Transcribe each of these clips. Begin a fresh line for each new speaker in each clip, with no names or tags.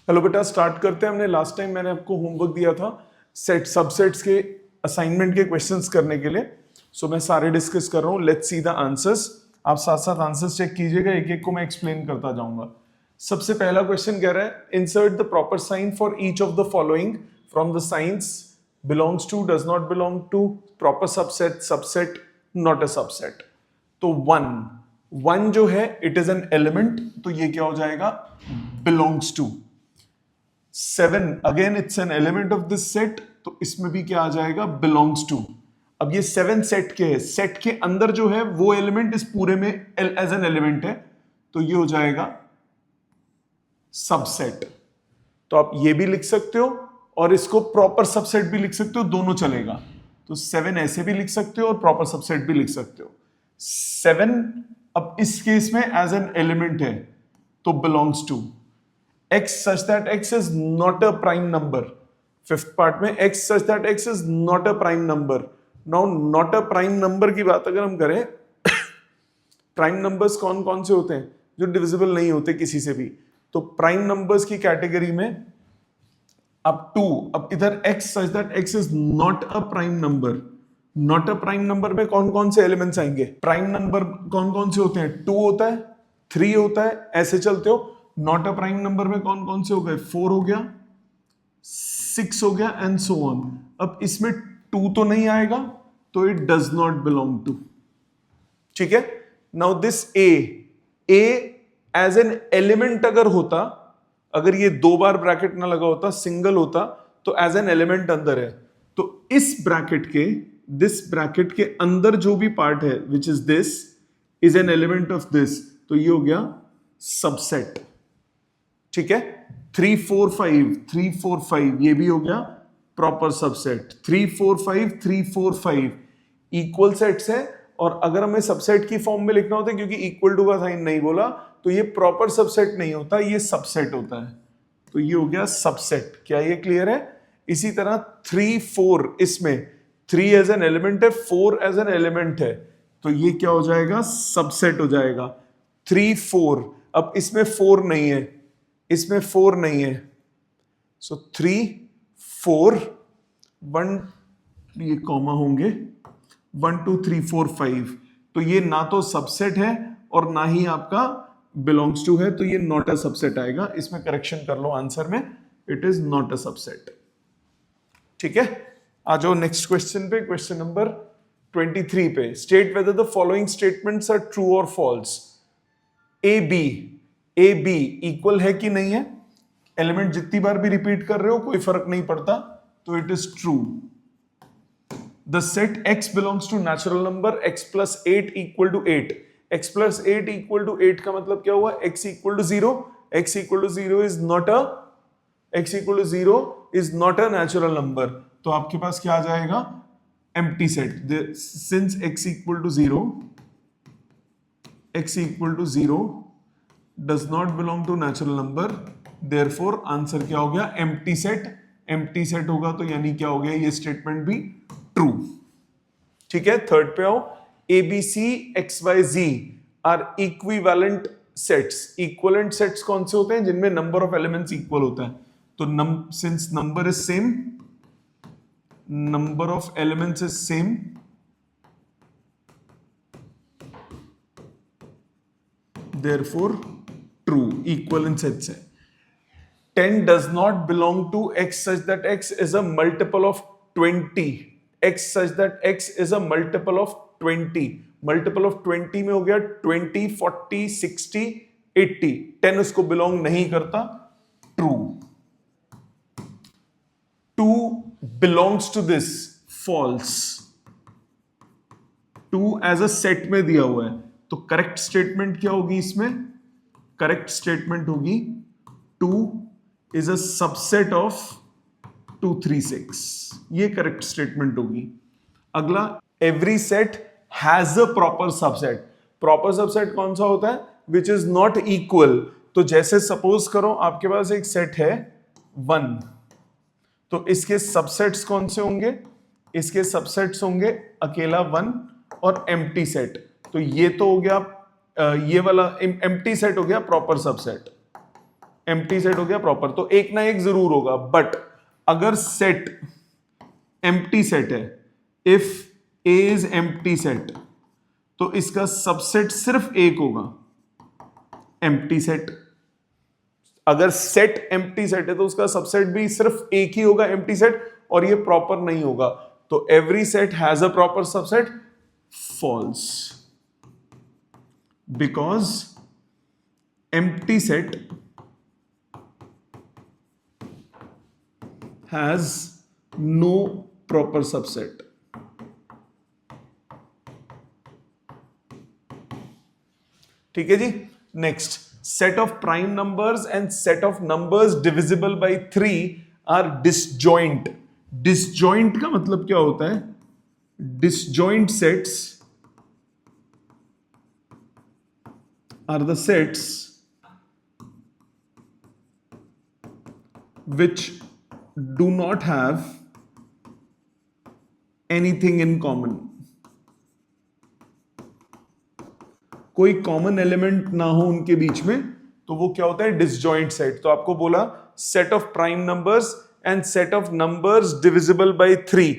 Hello बेटा, start करते हैं। हमने लास्ट टाइम मैंने आपको होमवर्क दिया था सेट सबसेट्स के असाइनमेंट के क्वेश्चंस करने के लिए। सो मैं सारे डिस्कस कर रहा हूँ। Let's see the answers. आप साथ साथ आंसर्स चेक कीजिएगा, एक एक को मैं एक्सप्लेन करता जाऊंगा। सबसे पहला क्वेश्चन कह रहा है insert the proper sign for each of the following from the signs belongs to, does not belong to, proper subset, subset, not a subset. तो वन जो है इट इज एन एलिमेंट, तो ये क्या हो जाएगा? Belongs to. 7 again it's an element of this set, तो इसमें भी क्या आ जाएगा? Belongs to. अब ये 7 सेट के है, सेट के अंदर जो है वो एलिमेंट इस पूरे में एज एन एलिमेंट है, तो ये हो जाएगा सबसेट। तो आप ये भी लिख सकते हो और इसको प्रॉपर सबसेट भी लिख सकते हो, दोनों चलेगा। तो 7 ऐसे भी लिख सकते हो और प्रॉपर सबसेट भी लिख सकते हो। 7 अब इस केस में एज एन एलिमेंट है, तो belongs to x such that x is not a prime number. Fifth part में x such that x is not a prime number. Now not a prime number की बात अगर हम करें, prime numbers कौन कौन से होते हैं? जो डिविजिबल नहीं होते किसी से भी। तो प्राइम नंबर्स की कैटेगरी में अब 2, अब इधर x such that x is not a prime number. Not a prime number में कौन कौन से एलिमेंट्स आएंगे? प्राइम नंबर कौन कौन से होते हैं? 2 होता है, 3 होता है, ऐसे चलते हो। नॉट अ प्राइम नंबर में कौन कौन से हो गए? 4 हो गया, 6 हो गया एंड सो ऑन। अब इसमें 2 तो नहीं आएगा, तो it does not belong to. ठीक है। Now this A as an element अगर होता, अगर ये 2 बार ब्रैकेट ना लगा होता, सिंगल होता, तो एज एन एलिमेंट अंदर है। तो इस ब्रैकेट के, दिस ब्रैकेट के अंदर जो भी पार्ट है which is this is an element of this, तो ये हो गया सबसेट। ठीक है। 3 4 5 3 4 5 ये भी हो गया प्रॉपर सबसेट। 3 4 5 3 4 5 इक्वल सेट्स है, और अगर हमें सबसेट की फॉर्म में लिखना होता है, क्योंकि इक्वल टू का साइन नहीं बोला, तो ये प्रॉपर सबसेट नहीं होता, ये सबसेट होता है। तो ये हो गया सबसेट। क्या ये क्लियर है? इसी तरह 3 4, इसमें 3 एज एन एलिमेंट है, 4 एज एन एलिमेंट है, तो ये क्या हो जाएगा? सबसेट हो जाएगा। 3 4, अब इसमें 4 नहीं है, इसमें 4 नहीं है, सो 3 4 1, ये कॉमा होंगे, 1 2 3 4 5, तो ये ना तो सबसेट है और ना ही आपका बिलोंग्स टू है, तो ये नॉट अ सबसेट आएगा। इसमें करेक्शन कर लो आंसर में, it is not a subset. ठीक है। आ जाओ नेक्स्ट क्वेश्चन पे, क्वेश्चन नंबर 23 पे। State whether the following statements are true और फॉल्स। ए बी इक्वल है कि नहीं है? एलिमेंट जितनी बार भी रिपीट कर रहे हो कोई फर्क नहीं पड़ता, तो it is true. The set x belongs to natural number x plus 8 equal to 8। x plus 8 equal to 8 का मतलब क्या हुआ? x equal to 0। x equal to 0 is not a, x equal to 0 is not a natural number. तो आपके पास क्या आ जाएगा? Empty set. Since x equal to 0, x equal to 0 does not belong to natural number, therefore answer क्या हो गया? Empty set. Empty set होगा तो यानी क्या हो गया? ये स्टेटमेंट भी ट्रू। ठीक है। थर्ड पे आओ। A B C X Y Z are equivalent sets. Equivalent sets कौन से होते हैं? जिनमें नंबर ऑफ एलिमेंट्स इक्वल होता है। तो since number is same, number of elements is same, therefore true, equivalent sets है। 10 does not belong to x such that x is a multiple of 20। x such that x is a multiple of 20। multiple of 20 में हो गया 20 40 60 80। 10 उसको belong नहीं करता, true. 2 belongs to this, false। 2 as a set में दिया हुआ है, तो करेक्ट स्टेटमेंट क्या होगी इसमें? करेक्ट स्टेटमेंट होगी 2 इज अ सबसेट ऑफ 2 3 6। ये करेक्ट स्टेटमेंट होगी। अगला, every set has a proper subset. Proper subset कौन सा होता है? Which is not equal. तो जैसे सपोज करो आपके पास एक सेट है 1, तो इसके सबसेट्स कौन से होंगे? इसके सबसेट्स होंगे अकेला 1 और एम्प्टी सेट। तो ये तो हो गया, ये वाला एम्प्टी सेट हो गया प्रॉपर सबसेट। एम्प्टी सेट हो गया प्रॉपर, तो एक ना एक जरूर होगा। बट अगर सेट एम्प्टी सेट है, if A is empty set, तो इसका सबसेट सिर्फ एक होगा, एम्प्टी सेट। अगर सेट एम्प्टी सेट है तो उसका सबसेट भी सिर्फ एक ही होगा, एम्प्टी सेट, और ये प्रॉपर नहीं होगा। तो every set has a proper subset, false, because empty set has no proper subset. ठीक है जी। Next, set of prime numbers and set of numbers divisible by 3 are disjoint। disjoint का मतलब क्या होता है? disjoint sets are the sets which do not have anything in common। कोई common element ना हो उनके बीच में, तो वो क्या होता है? Disjoint set. तो आपको बोला set of prime numbers and set of numbers divisible by 3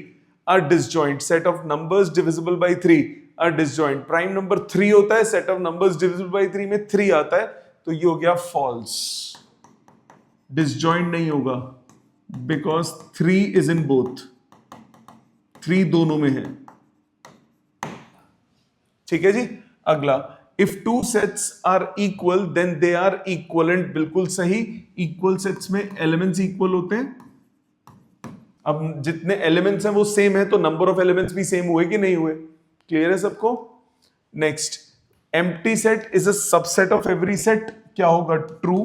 are disjoint. Set of numbers divisible by 3 are disjoint. Prime number 3 होता है, set of numbers divisible by 3 में 3 आता है, तो ये हो गया फॉल्स, डिसजॉइंट नहीं होगा, बिकॉज 3 इज इन बोथ, 3 दोनों में है। ठीक है जी। अगला, if two sets are equal then they are equivalent। बिल्कुल सही, इक्वल सेट्स में एलिमेंट्स इक्वल होते हैं। अब जितने एलिमेंट्स हैं वो सेम है, तो नंबर ऑफ एलिमेंट्स भी सेम हुए कि नहीं हुए? क्लियर है सबको? Next, empty set is a subset of every set, क्या होगा? True.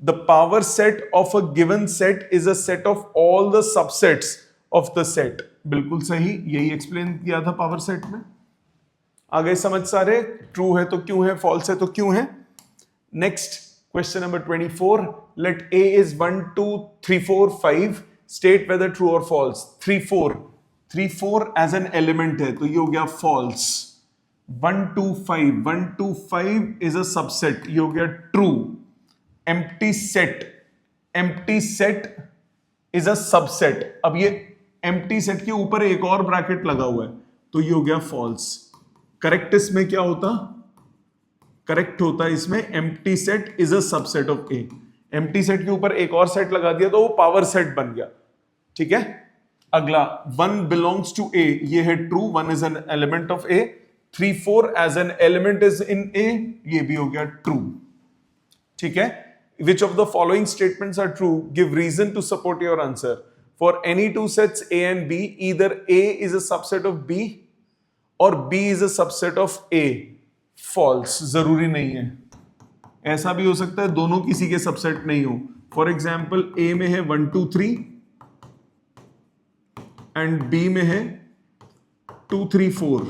The power set of a given set is a set of all the subsets of the set, बिल्कुल सही, यही एक्सप्लेन किया था पावर सेट में। आ गए समझ सारे? ट्रू है तो क्यों है, फॉल्स है तो क्यों है। Next, question number 24, let A is 1 2 3 4 5, state whether true और फॉल्स। 3 4 एज एन एलिमेंट है, तो ये हो गया फॉल्स। 1 2 5 इज अ सबसेट, ये हो गया true. Empty set is a subset. अब ये एम्प्टी सेट के ऊपर एक और ब्रैकेट लगा हुआ है, तो ये हो गया फॉल्स। करेक्ट इसमें क्या होता? करेक्ट होता इसमें empty set is a subset of A. Empty set के ऊपर एक और सेट लगा दिया तो वो पावर सेट बन गया। ठीक है। अगला, 1 बिलोंग्स टू ए, ये है true, 1 is an element of A. 3 4 as an element is in A, ये भी हो गया ट्रू। ठीक है। Which of the following statements are true? Give reason to support your answer. For any two sets A and B, either A is a subset of B और B is a subset of A. False, जरूरी नहीं है, ऐसा भी हो सकता है दोनों किसी के सबसेट नहीं हो। फॉर एग्जाम्पल, A में है 1 2 3 एंड B में है 2 3 4,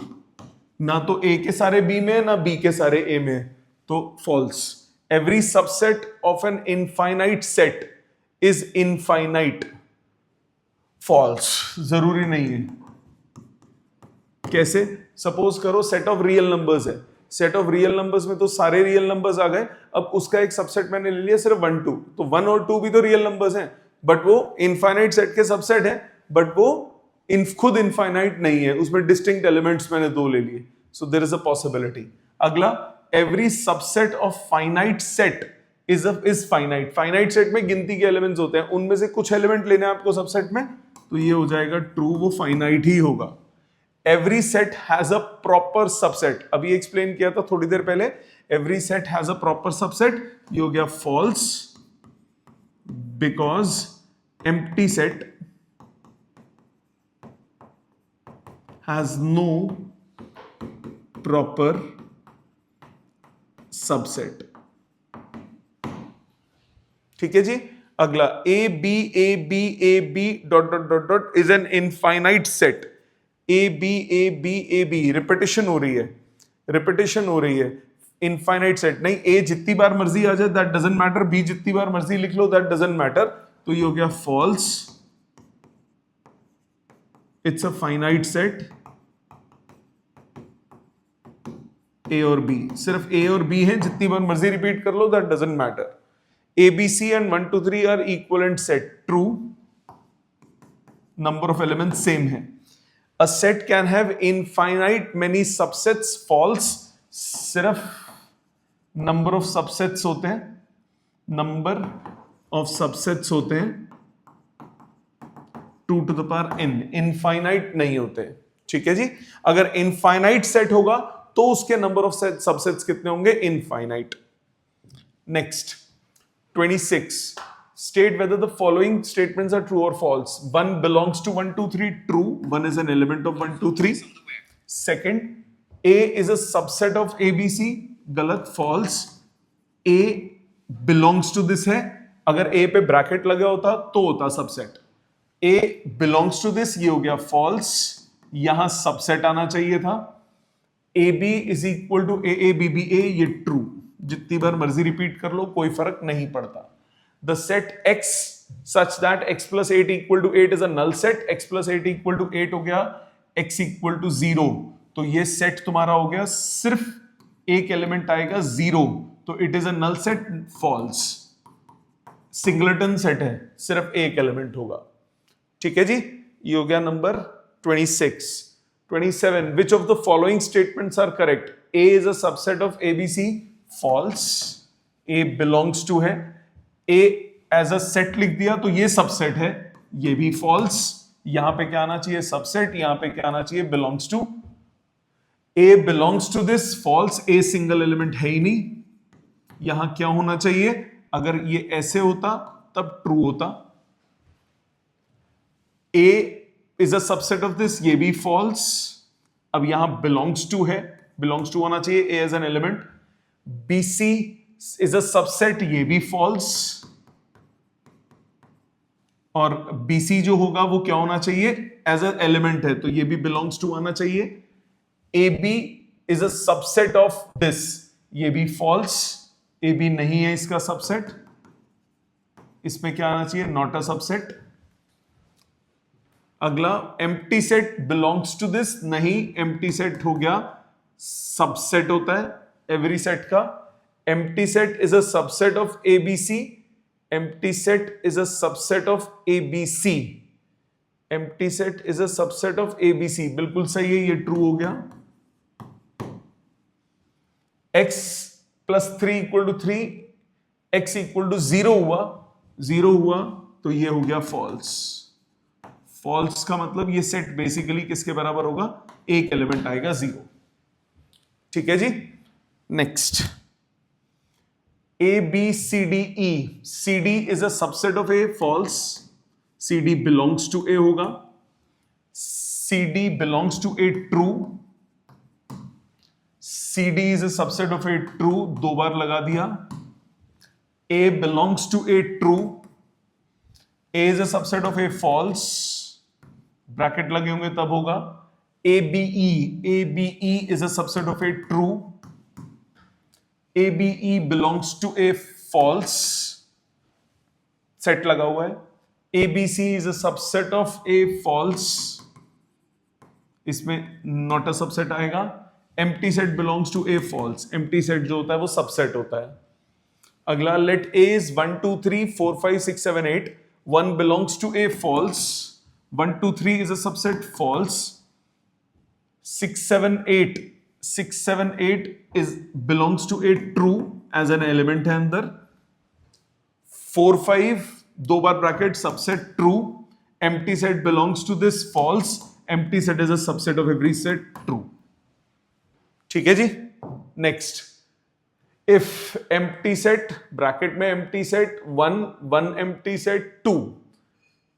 ना तो A के सारे B में है ना B के सारे A में है, तो false। Every subset of an infinite set is infinite। False, जरूरी नहीं है। कैसे? सपोज करो सेट ऑफ रियल नंबर्स है, सेट ऑफ रियल नंबर्स में तो सारे रियल नंबर्स आ गए, अब उसका एक सबसेट मैंने ले लिया सिर्फ 1 2, तो 1 और 2 भी तो रियल नंबर्स हैं, बट वो इनफाइनाइट सेट के सबसेट है, बट वो खुद इनफाइनाइट नहीं है, उसमें डिस्टिंक्ट एलिमेंट्स मैंने 2 ले लिए, so there is a possibility. अगला, every subset of finite set is finite। finite set में गिनती के एलिमेंट्स होते हैं, उनमें से कुछ एलिमेंट लेने हैं आपको सबसेट में, तो ये हो जाएगा ट्रू, वो फाइनाइट ही होगा। every set has a proper subset, अभी एक्सप्लेन किया था थोड़ी देर पहले, every set has a proper subset, ये हो गया false, because empty set has no proper subset. ठीक है जी। अगला, A B dot dot dot dot is an infinite set. A B repetition हो रही है, इनफाइनाइट सेट नहीं। ए जितनी बार मर्जी आ जाए दैट डजंट मैटर, बी जितनी बार मर्जी लिख लो दैट डजंट मैटर, तो ये हो गया false. It's a finite set A और बी, सिर्फ ए और बी है, जितनी बार मर्जी रिपीट कर लो, that doesn't matter. A B C and 1 2 3 are equivalent set, true. Number of elements same है. A set can have infinite many subsets, false. सिर्फ नंबर ऑफ सबसेट्स होते हैं, नंबर ऑफ सबसेट्स होते हैं 2 to the power n, infinite नहीं होते. ठीक है जी. अगर इनफाइनाइट सेट होगा तो उसके नंबर ऑफ सबसेट्स कितने होंगे? Infinite. Next 26. State whether the following statements are true or false. 1 belongs to 1 2 3, true. 1 is an element of 1 2 3. Second, A is a subset of ABC, गलत, false. A belongs to this है, अगर A पे bracket लगा होता तो होता subset. A belongs to this, ये हो गया false. यहां सबसेट आना चाहिए था. AB is equal to AA BBA, ये true. जितनी बार मर्जी रिपीट कर लो, कोई फर्क नहीं पड़ता. The set X such that X plus 8 equal to 8 is a null set. X plus 8 equal to 8 हो गया, X equal to 0. तो ये सेट तुम्हारा हो गया, सिर्फ एक एलिमेंट आएगा 0, तो it is a null set, false. Singleton set है, सिर्फ एक एलिमेंट होगा. ठीक है जी. ये हो गया number 26. 27. Which of the following statements are correct? A is a subset of ABC, false. A belongs to है, A as a set लिख दिया तो ये सबसेट है, ये भी false. यहां पे क्या आना चाहिए? सबसेट. यहां पे क्या आना चाहिए? belongs to. A belongs to this, false. A single element है ही नहीं. यहां क्या होना चाहिए? अगर ये ऐसे होता तब ट्रू होता. A is a subset of this, ये भी false. अब यहां belongs to है, belongs to होना चाहिए A as an element. BC is a subset, ये भी false. और BC जो होगा वो क्या होना चाहिए? As an element है, तो ये भी belongs to आना चाहिए. AB is a subset of this, ये भी false. AB नहीं है इसका सबसेट. इसमें क्या आना चाहिए? Not a subset. अगला empty set belongs to this, नहीं, एम्प्टी सेट हो गया, सबसेट होता है एवरी सेट का. Empty set is a subset of ABC. Empty set is a subset of ABC. Empty set is a subset of ABC, बिल्कुल सही है, ये ट्रू हो गया. x plus 3 equal to 3, x equal to 0 हुआ, 0 हुआ तो ये हो गया फॉल्स. फॉल्स का मतलब ये सेट बेसिकली किसके बराबर होगा? एक एलिमेंट आएगा 0. ठीक है जी. Next A B C D E. CD is a subset of A, false. CD belongs to A होगा. CD belongs to A, true. CD is a subset of A, true. दो बार लगा दिया. A belongs to A, true. A is a subset of A, false. Bracket लगे होंगे तब होगा. ABE. ABE is a subset of A, true. ABE belongs to A, false. Set लगा हुआ है. ABC is a subset of A, false. इसमें not a subset आएगा. Empty set belongs to A, false. Empty set जो होता है वो subset होता है. अगला let A is 1 2 3 4 5 6 7 8. 1 belongs to A, false. 1 2 3 is a subset, false. 6 7 8. 6 7 8 is belongs to A, true, as an element है अंदर. 4 5 दो बार bracket, subset, true. Empty set belongs to this, false. Empty set is a subset of every set, true. ठीक है जी. Next if empty set, bracket में empty set 1 1 empty set 2,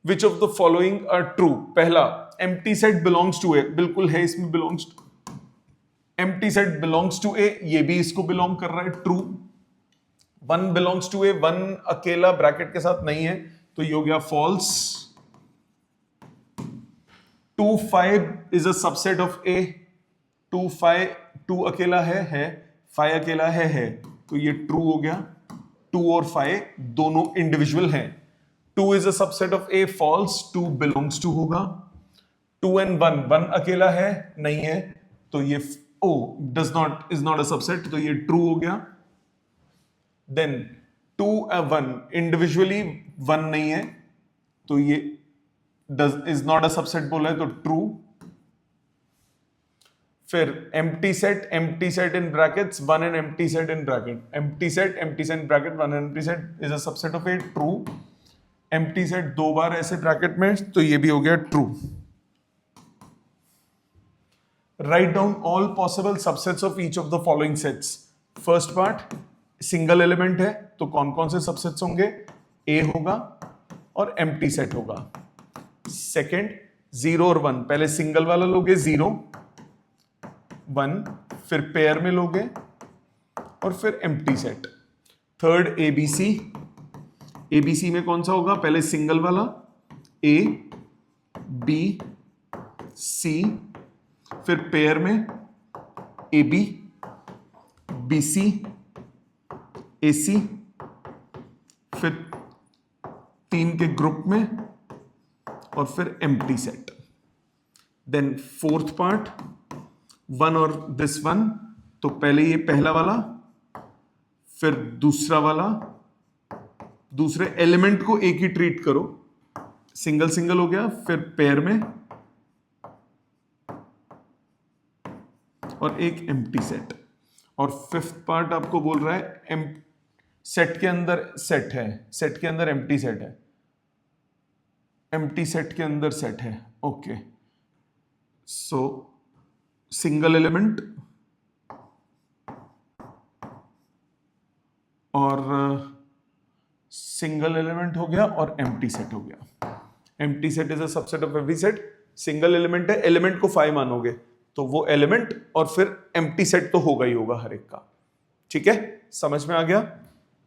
which of the following are true? पहला, empty set belongs to A, बिल्कुल है इसमें belongs to. Empty set belongs to A, ये भी इसको बिलोंग कर रहा है, ट्रू. 1 बिलोंग्स टू ए, 1 अकेला ब्रैकेट के साथ नहीं है तो ये हो गया false. 2 5 is a subset of A. 2 5 2 अकेला है, 5 अकेला है तो ये ट्रू हो गया. 2 और 5 दोनों इंडिविजुअल हैं. 2 is a subset of A, false. 2 belongs to होगा. 2 and 1 1 अकेला है, नहीं है तो ये O is not a subset, तो ये ट्रू हो गया। देन 2 1 इंडिविजुअली 1 नहीं है, तो ये इज नॉट अ सबसेट बोला है, तो ट्रू। फिर empty set in brackets 1 and empty set in bracket, empty set bracket 1 empty set is a subset of A, true. Empty set 2 बार ऐसे ब्रैकेट में, तो ये भी हो गया true. Write down all possible subsets of each of the following sets. First part single element है, तो कौन कौन से सबसेट्स होंगे, ए होगा और एम्प्टी सेट होगा। सेकंड 0 और 1, पहले सिंगल वाला लोगे 0 1, फिर पेयर में लोगे और फिर एम्प्टी सेट। थर्ड एबीसी में कौन सा होगा, पहले सिंगल वाला ए बी सी, फिर पेयर में ए बी बी सी ए सी, फिर 3 के ग्रुप में और फिर empty set. Then fourth part 1 और दिस 1, तो पहले ये पहला वाला, फिर दूसरा वाला, दूसरे एलिमेंट को एक ही ट्रीट करो, सिंगल सिंगल हो गया, फिर पेयर में और एक एम्प्टी सेट। और फिफ्थ पार्ट आपको बोल रहा है सेट के अंदर सेट है, सेट के अंदर एम्प्टी सेट है, एम्प्टी सेट के अंदर सेट है। ओके, सो सिंगल एलिमेंट और सिंगल एलिमेंट हो गया और एम्प्टी सेट हो गया। Empty set is a subset of every set. Single element है, एलिमेंट को 5 मानोगे तो वो एलिमेंट और फिर एम्प्टी सेट तो होगा ही होगा हर एक का। ठीक है, समझ में आ गया।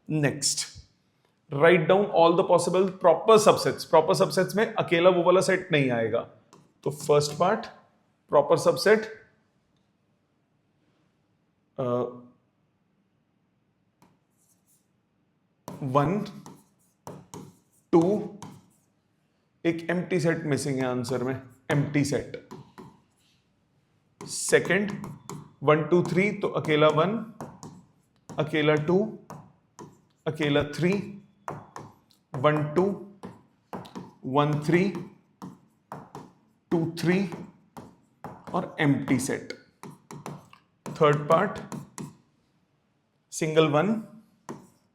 Next, write down all the possible proper subsets. Proper subsets में अकेला वो वाला सेट नहीं आएगा, तो फर्स्ट पार्ट प्रॉपर सबसेट 1 2, एक एम्प्टी सेट मिसिंग है आंसर में, एम्प्टी सेट। सेकंड 1 2 3, तो अकेला 1, अकेला 2, अकेला 3, 1 2 1 3 2 3 और empty set. Third part single 1,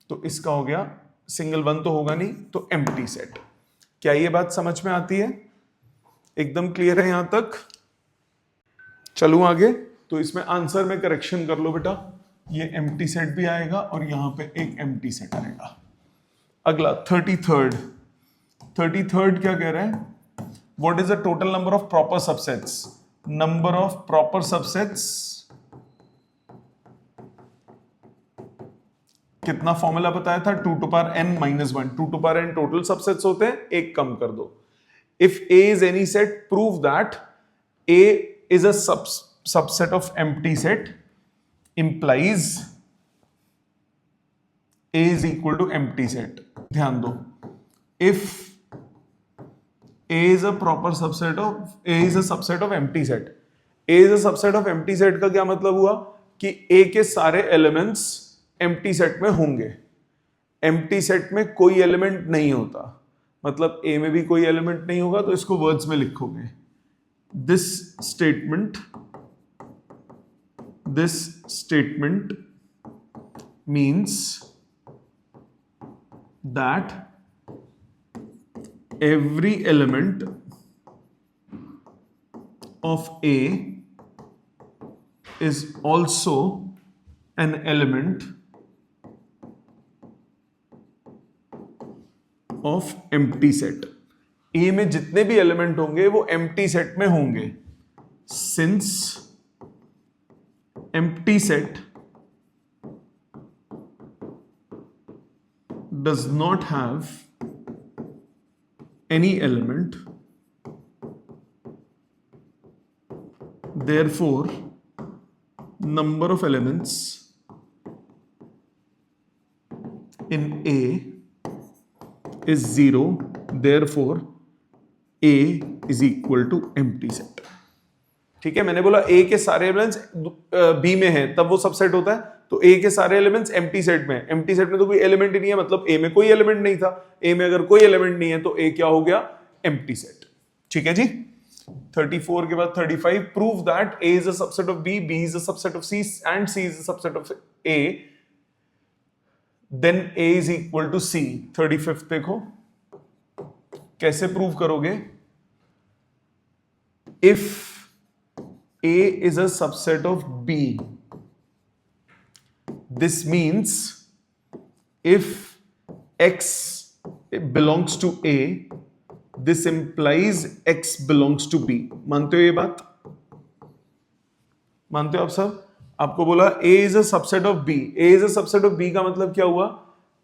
तो इसका हो गया, सिंगल 1 तो होगा नहीं, तो एम्प्टी सेट। क्या ये बात समझ में आती है? एकदम क्लियर है यहां तक? चलूं आगे, तो इसमें आंसर में करेक्शन कर लो बेटा, ये एम्प्टी सेट भी आएगा और यहां पे एक एम्प्टी सेट आएगा। अगला 33rd क्या कह रहा है, what is the total number of proper subsets? Number of proper subsets कितना फॉर्मूला बताया था, 2 to power n minus 1। 2 to power n total subsets होते हैं, एक कम कर दो। If a is any set, prove that a is a subset of empty set, implies a is equal to empty set। ध्यान दो, if a is a proper subset of, a is a subset of empty set, a is a subset of empty set का क्या मतलब हुआ कि a के सारे elements empty set में होंगे। एम्प्टी सेट में कोई एलिमेंट नहीं होता, मतलब ए में भी कोई एलिमेंट नहीं होगा, तो इसको वर्ड्स में लिखोगे, this statement means that every element of A is also an element of empty set. A में जितने भी एलिमेंट होंगे वो एम्प्टी सेट में होंगे, since empty set does not have any element, therefore number of elements in A is 0, therefore A is equal to empty set। ठीक है, मैंने बोला ए के सारे एलिमेंट्स बी में हैं तब वो सबसेट होता है, तो ए के सारे एलिमेंट्स एम्प्टी सेट में, एम्प्टी सेट में तो कोई एलिमेंट ही नहीं है, मतलब ए में कोई एलिमेंट नहीं था, ए में अगर कोई एलिमेंट नहीं है तो ए क्या हो गया, एम्प्टी सेट। ठीक है जी। 34 के बाद 35, prove that A is a subset of B, B is a subset of C and C is a subset of A, then A is equal to C. 35 देखो कैसे प्रूव करोगे, if A is a subset of B, this means if X belongs to A, this implies X belongs to B। मानते हो ये बात, मानते हो आप सब? आपको बोला A is a subset of B, A is a subset of B का मतलब क्या हुआ,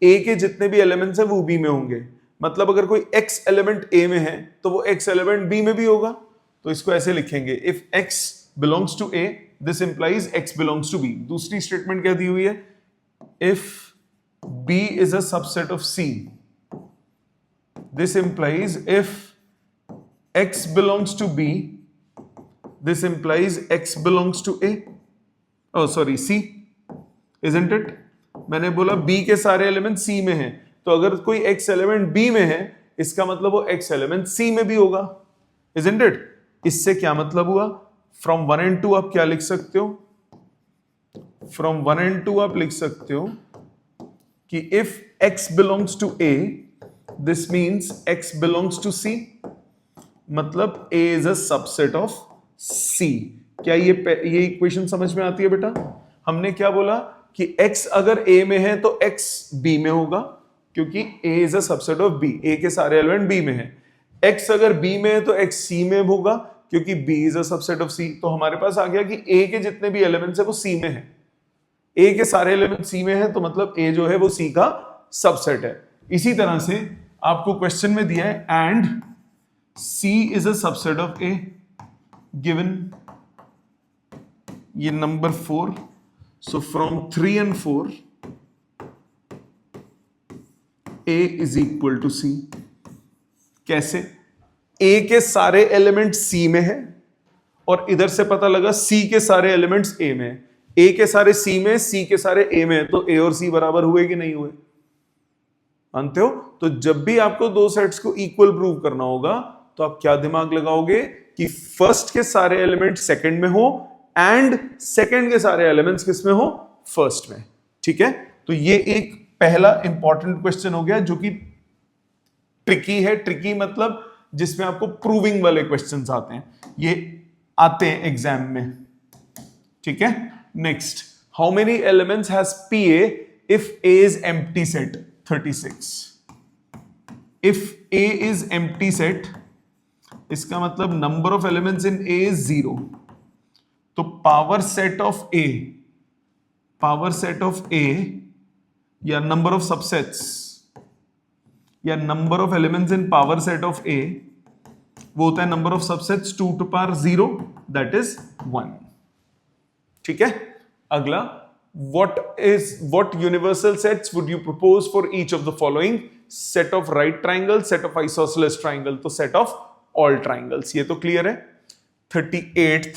A के जितने भी एलिमेंट्स हैं वो B में होंगे, मतलब अगर कोई X एलिमेंट A में है तो वो X एलिमेंट B में भी होगा, तो इसको ऐसे लिखेंगे, if X belongs to A, this implies X belongs to B। दूसरी स्टेटमेंट क्या दी हुई है, if B is a subset of C, this implies if X belongs to B, this implies X belongs to A, oh sorry C, isn't it? मैंने बोला B के सारे element C में हैं, तो अगर कोई X एलिमेंट B में है इसका मतलब वो X एलिमेंट C में भी होगा, isn't it? इससे क्या मतलब हुआ, फ्रॉम 1 and 2 आप क्या लिख सकते हो, फ्रॉम 1 and 2 आप लिख सकते हो कि if x belongs to A, this means x belongs to C, मतलब A is a subset of C। क्या ये इक्वेशन समझ में आती है बेटा? हमने क्या बोला कि x अगर A में है तो x B में होगा, क्योंकि A is a subset of B, A के सारे एलिमेंट B में है। x अगर B में है तो x C में होगा, क्योंकि B is a subset of C। तो हमारे पास आ गया कि A के जितने भी एलिमेंट्स है वो C में है, A के सारे एलिमेंट C में है, तो मतलब A जो है वो C का सबसेट है। इसी तरह से आपको क्वेश्चन में दिया है and C is a subset of A, given ये number 4, so from 3 and 4 A is equal to C। कैसे? A के सारे एलिमेंट C में है और इधर से पता लगा C के सारे एलिमेंट्स A में है, A के सारे C में, C के सारे A में है, तो A और C बराबर हुए कि नहीं हुए? मानते हो? तो जब भी आपको दो सेट्स को इक्वल प्रूव करना होगा तो आप क्या दिमाग लगाओगे कि फर्स्ट के सारे एलिमेंट सेकंड में हो एंड सेकंड के सारे एलिमेंट्स किस में हो, फर्स्ट में। ठीक है, तो ये एक पहला इंपॉर्टेंट क्वेश्चन हो गया जो कि ट्रिकी है। ट्रिकी मतलब जिसमें आपको प्रूविंग वाले क्वेश्चंस आते हैं, ये आते हैं एग्जाम में। ठीक है, next, how many elements has PA if A is empty set? 36। If A is empty set इसका मतलब number of elements in A is 0, तो पावर सेट ऑफ A या नंबर ऑफ सबसेट्स या number of elements in power set of A वो होता है number of subsets 2 to power 0, that is 1। ठीक है, अगला, what universal sets would you propose for each of the following? Set of right triangle, set of isosceles triangle, तो set of all triangles, ये तो clear है। 38th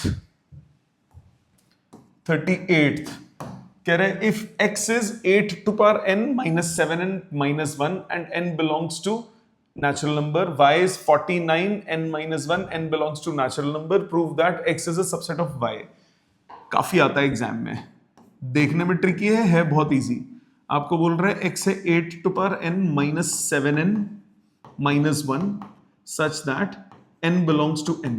कह रहे हैं if x is 8 to power n minus 7n minus 1 and n belongs to natural number, y is 49 n minus 1, n belongs to natural number, prove that x is a subset of y। काफी आता है exam में, देखने में tricky है बहुत easy. आपको बोल रहे हैं x है 8 to power n minus 7n minus 1 such that n belongs to n,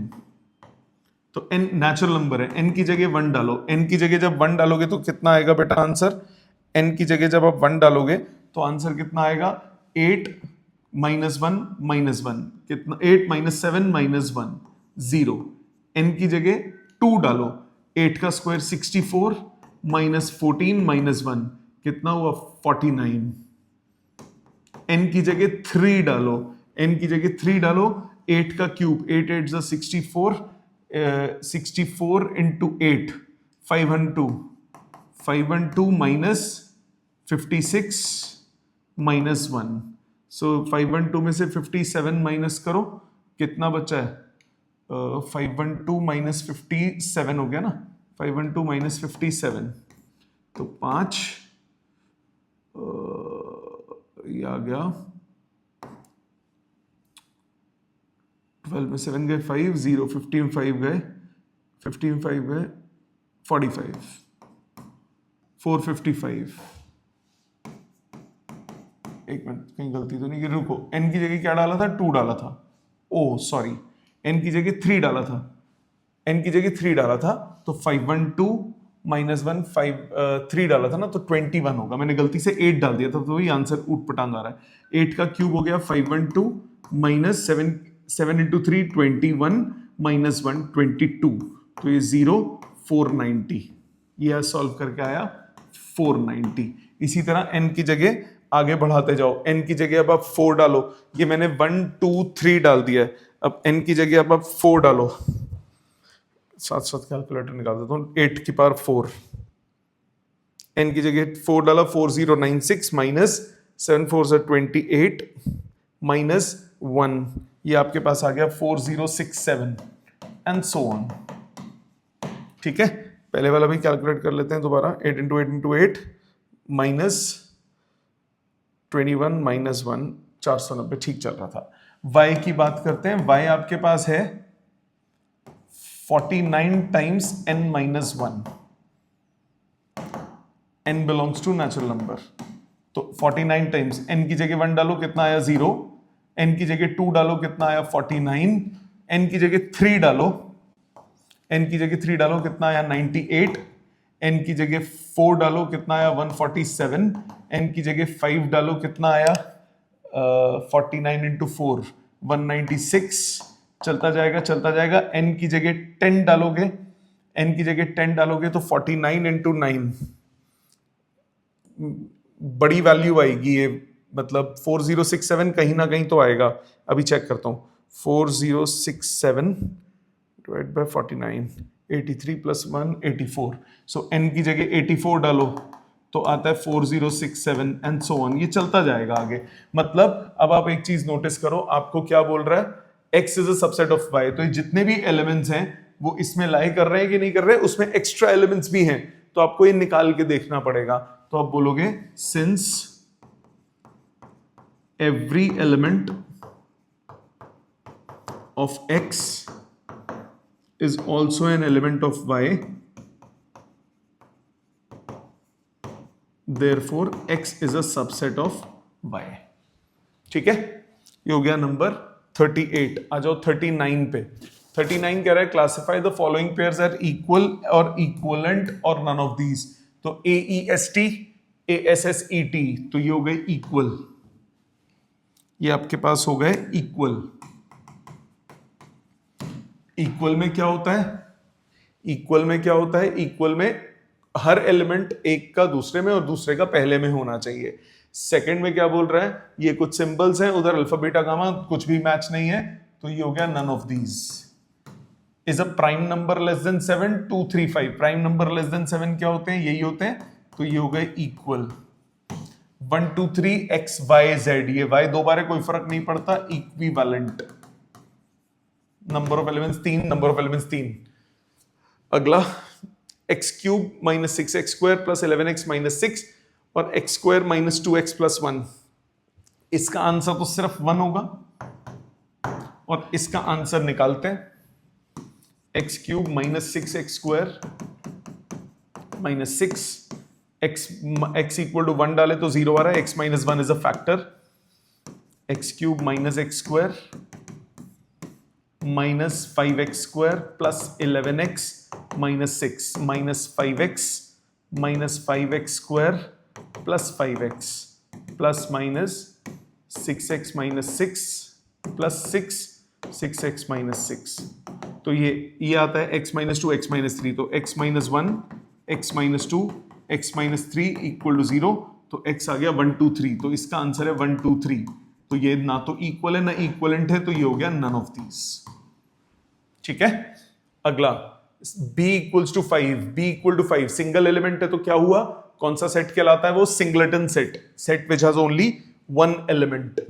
तो n नेचुरल नंबर है, n की जगह 1 डालो, n की जगह जब 1 डालोगे तो कितना आएगा बेटा आंसर? n की जगह जब आप 1 डालोगे तो आंसर कितना आएगा? 8 minus 1 minus 1 कितना? 8 minus 7 minus 1 0। n की जगह 2 डालो, 8 का स्क्वायर 64 minus 14 minus 1 कितना हुआ? 49। n की जगह 3 डालो, n की जगह 3 डालो, 8 का क्यूब, 8 8 जा 64, 64 into 8 512 minus 56 minus 1, सो 512 में से 57 माइनस करो, कितना बचा है? 512 माइनस 57 हो गया ना, 512 माइनस 57, तो 5 ये आ गया, 12 में 7 गए 5, 0, 15 में 5 गए, 15 में 5 गए 45, 455। एक मिनट, कहीं गलती तो नहीं की, रुको, n की जगह क्या डाला था, 2 डाला था, ओ सॉरी, n की जगह 3 डाला था, n की जगह 3 डाला था, तो 512 माइनस 1 3 डाला था ना, तो 21 होगा। मैंने गलती से 8 डाल दिया था, तो वही आंसर ऊट पटांग आ रहा है। 8 का क्यूब हो गया 512 माइनस 7 इंटू 3 21 माइनस 1 22, तो ये 0 490, ये सॉल्व करके आया 490। इसी तरह n की जगह आगे बढ़ाते जाओ, n की जगह अब आप 4 डालो, ये मैंने 1 2 3 डाल दिया है, अब n की जगह अब आप 4 डालो, साथ साथ कैलकुलेटर निकाल देता हूँ, 8 की पावर 4, n की जगह 4 डाला, 4096 माइनस 7 4 से 28 माइनस 1, ये आपके पास आ गया 4067 एंड सो ऑन। ठीक है, पहले वाला भी कैलकुलेट कर लेते हैं दोबारा, 8 इंटू 8 इंटू 8 माइनस 21 माइनस 1, 490, ठीक चल रहा था। y की बात करते हैं, y आपके पास है 49 times n minus 1, n belongs to natural number, तो 49 टाइम्स, n की जगह 1 डालो कितना आया 0, n की जगह 2 डालो कितना आया 49, n की जगह 3 डालो, n की जगह 3 डालो कितना आया 98, n की जगह 4 डालो कितना आया 147, n की जगह 5 डालो कितना आया 49 इंटू 4 196, चलता जाएगा। n की जगह 10 डालोगे, n की जगह 10 डालोगे तो 49 इंटू 9, बड़ी वैल्यू आएगी ये, मतलब 4067 कहीं ना कहीं तो आएगा, अभी चेक करता हूं, 4067 divide by 49, 83 plus 1 84, so n की जगह 84 डालो तो आता है 4067 एंड सो ऑन, ये चलता जाएगा आगे। मतलब अब आप एक चीज नोटिस करो, आपको क्या बोल रहा है, x is a subset of y, तो ये जितने भी एलिमेंट्स हैं वो इसमें लाई कर रहे हैं कि नहीं कर रहे, उसमें एक्स्ट्रा एलिमेंट्स भी हैं, तो आपको ये निकाल के देखना पड़ेगा। तो आप बोलोगे since every element of x is also an element of y, therefore x is a subset of y। ठीक है, ये हो गया नंबर 38। आ जाओ 39 पे। 39 कह रहा है classify the following pairs are equal और इक्वलेंट और नन ऑफ दीज, तो AEST ASSET, तो ये हो गए इक्वल, ये आपके पास हो गए इक्वल। इक्वल में क्या होता है, इक्वल में क्या होता है, इक्वल में हर एलिमेंट एक का दूसरे में और दूसरे का पहले में होना चाहिए। सेकंड में क्या बोल रहा है, ये कुछ सिंबल्स हैं, उधर अल्फा बीटा गामा कुछ भी मैच नहीं है, तो ये हो गया none of these is a prime number less than 7 2 3 5। Prime number less than 7 क्या होते हैं, यही होते हैं, तो ये हो गए इक्वल। 1 2 3 x y z, ये y दो बार है कोई फर्क नहीं पड़ता, equivalent. Number of elements 3, number of elements 3। अगला x cube minus 6x square plus 11x minus 6 और x square minus 2x plus 1, इसका आंसर तो सिर्फ 1 होगा, और इसका आंसर निकालते हैं, x cube minus 6x square minus 6, x equal to 1 डाले तो 0 आ रहा है, x minus 1 is a factor, x cube minus x square minus 5x square plus 11x minus 6 minus 5x minus 5x square plus 5x plus minus 6x minus 6 plus 6x minus 6, तो ये आता है x minus 2 x minus 3, तो x minus 1 x minus 2 x minus 3 equal to 0, तो x आ गया 1 2 3, तो इसका answer है 1 2 3, तो ये ना तो इक्वल है ना इक्वलेंट है, तो ये हो गया नन ऑफ दीज। ठीक है, अगला b equals to 5, b equal to 5 single element है, तो क्या हुआ, कौन सा सेट कहलाता है वो, singleton set, set which has only one element.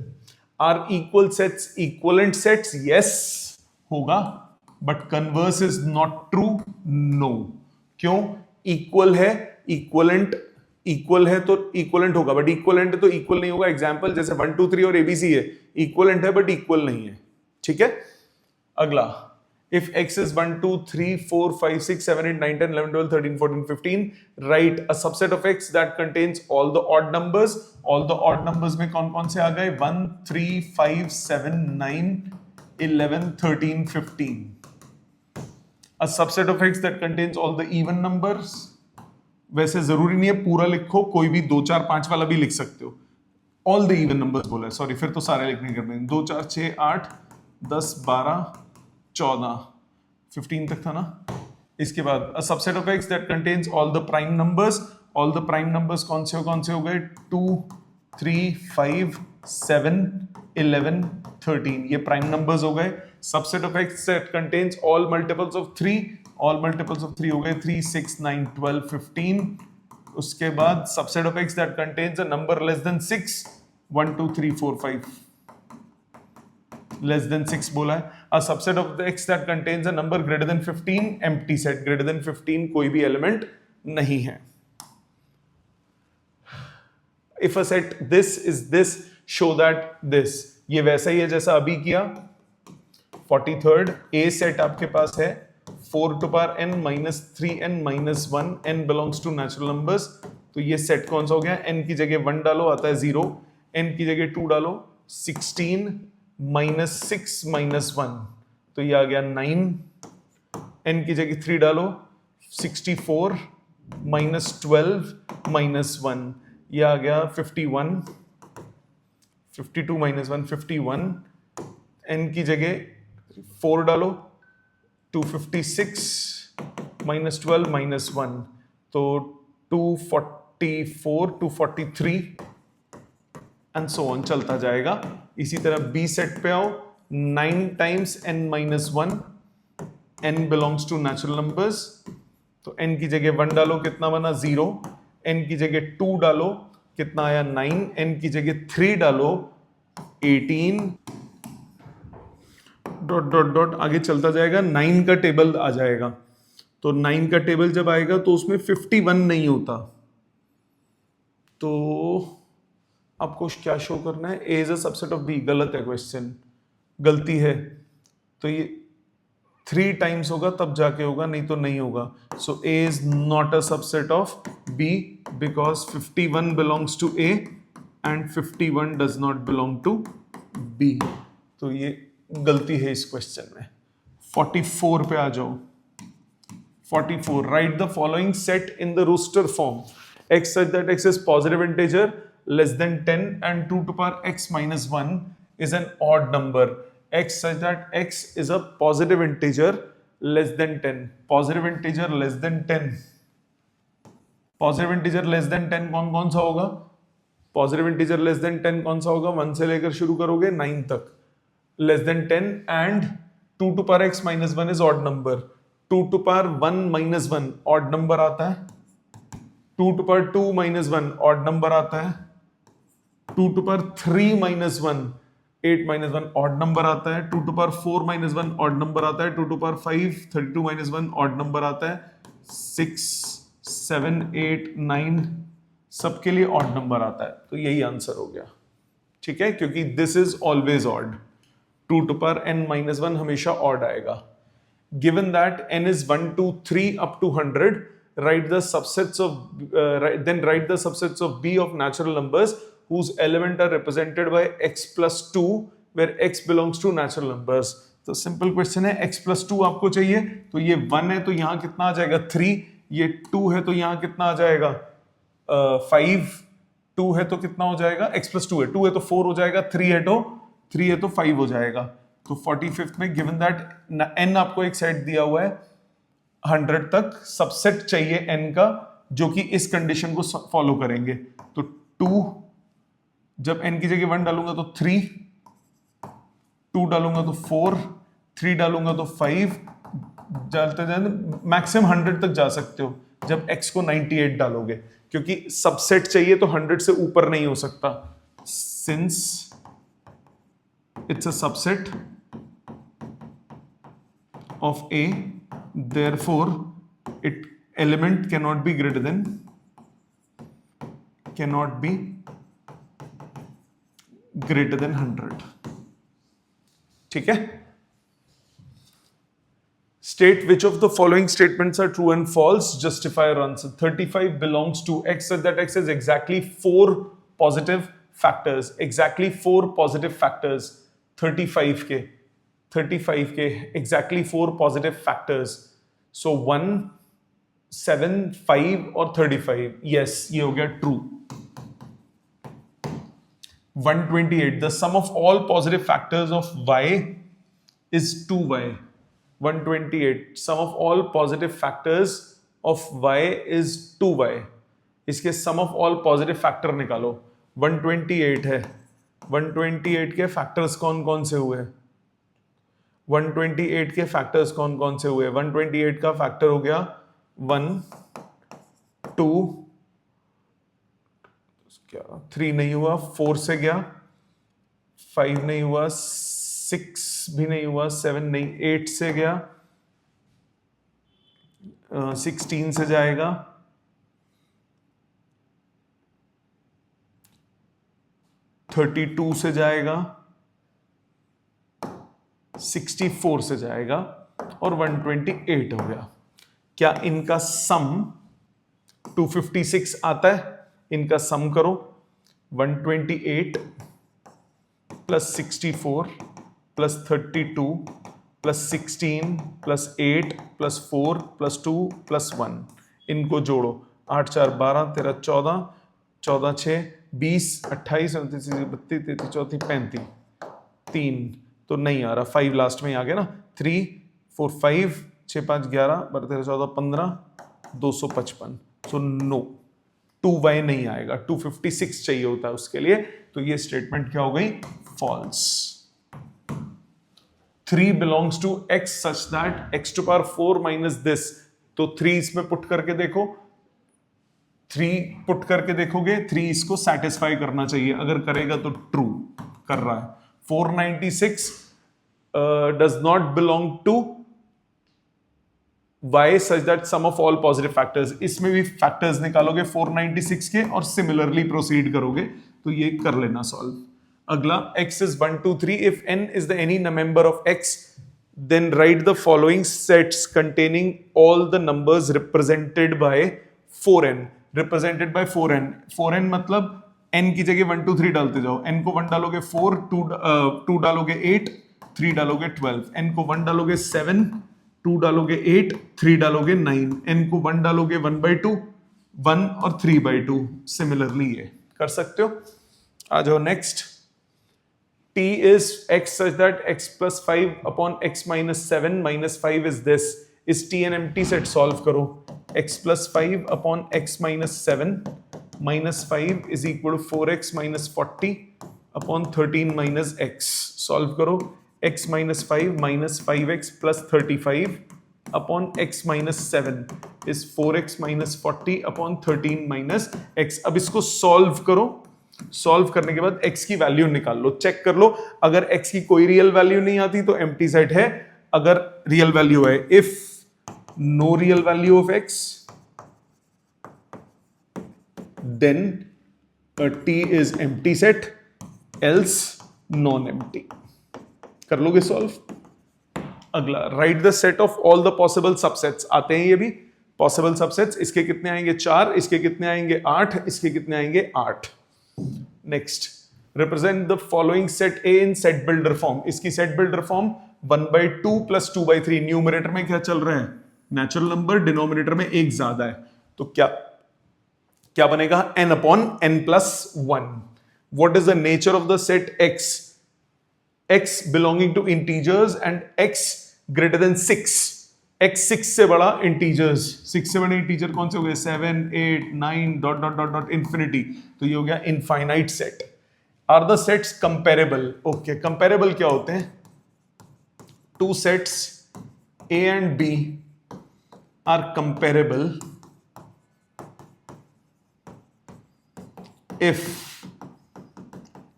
Are equal sets equivalent sets, yes होगा, but converse is not true, no. क्यों? इक्वल है, इक्वलेंट, इक्वल है तो इक्वलेंट होगा, बट इक्वलेंट है तो इक्वल नहीं होगा। एग्जांपल जैसे 1 2 3 और एबीसी है, इक्वलेंट है बट इक्वल नहीं है। ठीक है, अगला, if x is 1 2 3 4 5 6 7 8 9 10 11 12 13 14 15, write a subset of x that contains all the odd numbers। all the odd numbers में कौन कौन से आ गए? 1 3 5 7 9 11 13 15। a subset of x that contains all the even numbers। वैसे जरूरी नहीं है पूरा लिखो, कोई भी 2 4 5 वाला भी लिख सकते हो। ऑल द इवन नंबर्स बोला है, सॉरी, फिर तो सारे लिखने करने। 2 4 6 8 10 12 14 15 तक था ना। इसके बाद a subset of x that contains all the prime numbers। all the prime numbers कौन से हो गए? 2 3 5 7 11 13, ये प्राइम नंबर्स हो गए। subset of x that contains all multiples of 3। all multiples of 3 हो गए 3 6 9 12 15। उसके बाद subset of x that contains a number less than 6, 1 2 3 4 5, less than 6 बोला है। a subset of the x that contains a number greater than 15, empty set, greater than 15 कोई भी element नहीं है। if a set this is this, show that this, ये वैसा ही है जैसा अभी किया। 43rd a सेट आपके पास है 4 to power n minus 3n minus 1, n belongs to natural numbers। तो ये सेट कौन सा हो गया? n की जगह 1 डालो, आता है 0, n की जगह 2 डालो, 16 minus 6 minus 1, तो ये आ गया 9, n की जगह 3 डालो, 64 minus 12 minus 1, ये आ गया 51, 52 minus 1 51, n की जगह 4 डालो, 256 minus 12 minus 1, तो 244 243 एंड सो ऑन चलता जाएगा। इसी तरह बी सेट पे आओ, 9 times n minus 1, n belongs to natural numbers, तो n की जगह 1 डालो, कितना बना? 0, n की जगह 2 डालो, कितना आया? 9, n की जगह 3 डालो, 18, डॉट डॉट डॉट आगे चलता जाएगा। 9 का टेबल आ जाएगा, तो 9 का टेबल जब आएगा तो उसमें 51 नहीं होता, तो आपको क्या शो करना है? A is a subset of B. गलत है क्वेश्चन, गलती है, तो ये 3 टाइम्स होगा तब जाके होगा, नहीं तो नहीं होगा। So A is not a subset of B because 51 belongs to A and 51 does not belong to B, तो ये गलती है इस क्वेश्चन में। 44 पे आ जाओ। 44, write the following set in the roster form. x such that x is positive integer less than 10 and 2 to power x minus 1 is an odd number। x such that x is a positive integer less than 10, positive integer less than 10, positive integer less than 10 कौन कौन सा होगा? positive integer less than 10 कौन सा होगा? 1 से लेकर शुरू करोगे 9 तक, less than 10 and 2 to power x minus 1 is odd number, 2 to power 1 minus 1 odd number आता है, 2 to power 2 minus 1 odd number आता है, 2 to power 3 minus 1 8 minus 1 odd number आता है, 2 to power 4 minus 1 odd number आता है, 2 to power 5 32 minus 1 odd number आता है, 6 7 8 9 सबके लिए odd number आता है। तो यही आंसर हो गया, ठीक है, क्योंकि this is always odd। 2 to power n minus 1 हमेशा odd आएगा। Given that n is 1 2 3 up to 100, write the subsets of write the subsets of B of natural numbers whose element are represented by x plus 2 where x belongs to natural numbers। तो simple question है, x plus 2 आपको चाहिए, तो ये 1 है तो यहां कितना आ जाएगा? 3, ये 2 है तो यहां कितना आ जाएगा? 5, 2 है तो कितना हो जाएगा? x plus 2 है, 2 है तो 4 हो जाएगा, 3 है तो 5 हो जाएगा। तो 45th में गिवन दैट n आपको एक सेट दिया हुआ है 100 तक, सबसेट चाहिए n का जो कि इस कंडीशन को फॉलो करेंगे। तो 2, जब n की जगह 1 डालूंगा तो 3, 2 डालूंगा तो 4, 3 डालूंगा तो 5, जाते जाते मैक्सिमम 100 तक जा सकते हो जब x को 98 डालोगे, क्योंकि सबसेट चाहिए तो 100 से ऊपर नहीं हो सकता। Since it's a subset of A, therefore it element cannot be greater than 100. ठीक है. State which of the following statements are true and false. Justify your answer. 35 belongs to X such that X has exactly 4 positive factors. Exactly 4 positive factors. 35 के exactly 4 positive factors. So 1, 7, 5 और 35. Yes, ये हो गया true. 128. The sum of all positive factors of Y is 2Y. 128. Sum of all positive factors of Y is 2Y. इसके sum of all positive factor निकालो. 128 है. 128 के factors कौन कौन से हुए? 128 के factors कौन कौन से हुए? 128 का factor हो गया 1, 2, 3 नहीं हुआ, 4 से गया, 5 नहीं हुआ, 6 भी नहीं हुआ, 7 नहीं, 8 से गया, 16 से जाएगा, 32 से जाएगा, 64 से जाएगा और 128 हो गया. क्या इनका सम 256 आता है? इनका सम करो. 128 plus 64 plus 32 plus 16 plus 8 plus 4 plus 2 plus 1. इनको जोड़ो. 8 4 12 13 14 14 6 20 28 29 32 33 34 35. 3 तो नहीं आ रहा. 5 लास्ट में आ गया ना. 3 4 5 6 5 11 12 13 14 15 255. सो नो, 2y नहीं आएगा. 256 चाहिए होता है उसके लिए. तो ये स्टेटमेंट क्या हो गई? False. 3 belongs to x such that x to power 4 minus this. तो 3 इसमें पुट करके देखो. 3 पुट करके देखोगे, 3 इसको सेटिस्फाई करना चाहिए. अगर करेगा तो ट्रू कर रहा है. 496 does not belong to y such that sum of all positive factors. इसमें भी फैक्टर्स निकालोगे 496 के और सिमिलरली प्रोसीड करोगे तो ये कर लेना सॉल्व. अगला x is 1 2 3. if n is the any member of x, then write the following sets containing all the numbers represented by 4n. represented by 4n. 4n मतलब n की जगह 1 2 3 डालते जाओ. n को 1 डालोगे 4, 2 डालोगे 8, 3 डालोगे 12. n को 1 डालोगे 7, 2 डालोगे 8, 3 डालोगे 9. n को 1 डालोगे 1/2, 1 और 3/2. सिमिलरली ये कर सकते हो. आ जाओ next. t is x such that x plus 5 upon x minus 7 minus 5 is this. इस t and empty set solve करो. x plus 5 upon x minus 7 minus 5 is equal to 4x minus 40 upon 13 minus x. Solve करो. x minus 5 minus 5x plus 35 upon x minus 7 is 4x minus 40 upon 13 minus x. अब इसको solve करो. Solve करने के बाद x की value निकाल लो. Check कर लो. अगर x की कोई रियल वैल्यू नहीं आती तो एम्प्टी सेट है. अगर रियल वैल्यू है, if no real value of x, then t is empty set, else non empty. कर लोगे सॉल्व. अगला, right the set of all the possible subsets. आते हैं ये भी पॉसिबल सबसेट्स. इसके कितने आएंगे? 4. इसके कितने आएंगे? 8. इसके कितने आएंगे? 8. Next, represent the following set A in set builder form. इसकी set builder form 1/2 plus 2/3. Numerator में क्या चल रहा है? Natural number. डिनोमिनेटर में एक ज्यादा है तो क्या बनेगा? n upon n plus 1. What is the nature of the set x? x belonging to integers and x greater than 6. x 6 से बड़ा integers. 6 से बड़े इंटीजर कौन से हो गए? 7 8 9 dot dot dot dot infinity. तो ये हो गया infinite set. Are the sets comparable? Okay, comparable क्या होते हैं? Two sets a and b are comparable if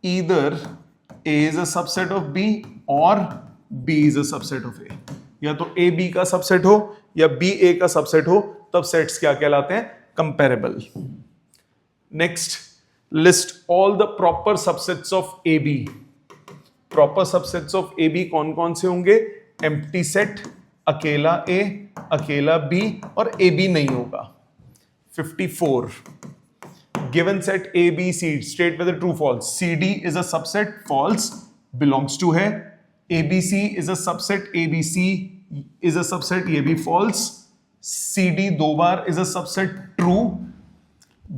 either A is a subset of B or B is a subset of A. या तो A B का subset हो या B ए का subset हो, तब सेट्स क्या कहलाते हैं? Comparable. Next, list all the proper subsets of A B. Proper subsets of A B कौन कौन से होंगे? एम्प्टी सेट, अकेला ए, अकेला बी और ए बी नहीं होगा। 54, given set A, B, C, state whether true, false. CD is a subset, false, belongs to है. ABC is a subset, ABC is a subset, ये भी false. CD दो बार is a subset, true.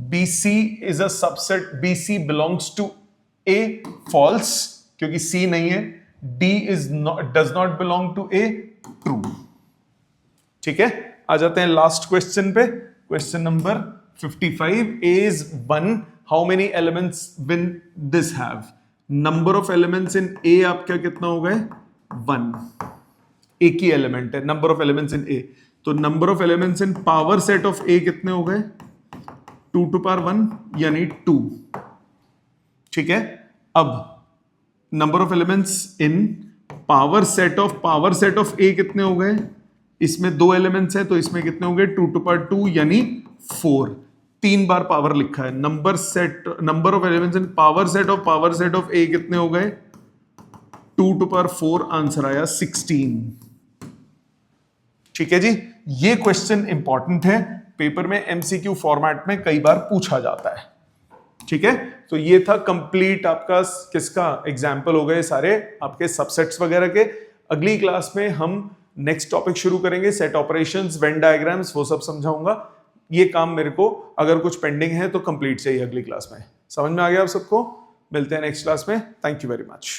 BC is a subset, BC belongs to A, false, क्योंकि C नहीं है. D does not belong to A, true. ठीक है, आ जाते हैं लास्ट क्वेश्चन पे। Question number 55, A is 1. How many elements will this have? Number of elements in A आपका कितना हो गए? 1. एक ही एलिमेंट है, number of elements in A। तो number of elements in power set of A कितने हो गए? 2 to power 1 यानी 2। ठीक है, अब number of elements in power set of A कितने हो गए? इसमें 2 एलिमेंट्स है तो इसमें कितने हो गए? 2 to power 2 यानी 4। 3 बार पावर लिखा है। Number of elements in power set of A कितने हो गए? 2 to power 4, आंसर आया 16। ठीक है जी, ये क्वेश्चन इंपॉर्टेंट है, पेपर में एमसीक्यू फॉर्मेट में कई बार पूछा जाता है। ठीक है, तो ये था कंप्लीट आपका किसका एग्जाम्पल हो गए सारे आपके सबसेट्स वगैरह के। अगली क्लास में हम नेक्स्ट टॉपिक शुरू करेंगे, सेट ऑपरेशंस, वेन डायग्राम्स, वो सब समझाऊंगा। ये काम मेरे को अगर कुछ पेंडिंग है तो कंप्लीट चाहिए अगली क्लास में। समझ में आ गया आप सबको? मिलते हैं नेक्स्ट क्लास में। Thank you very much.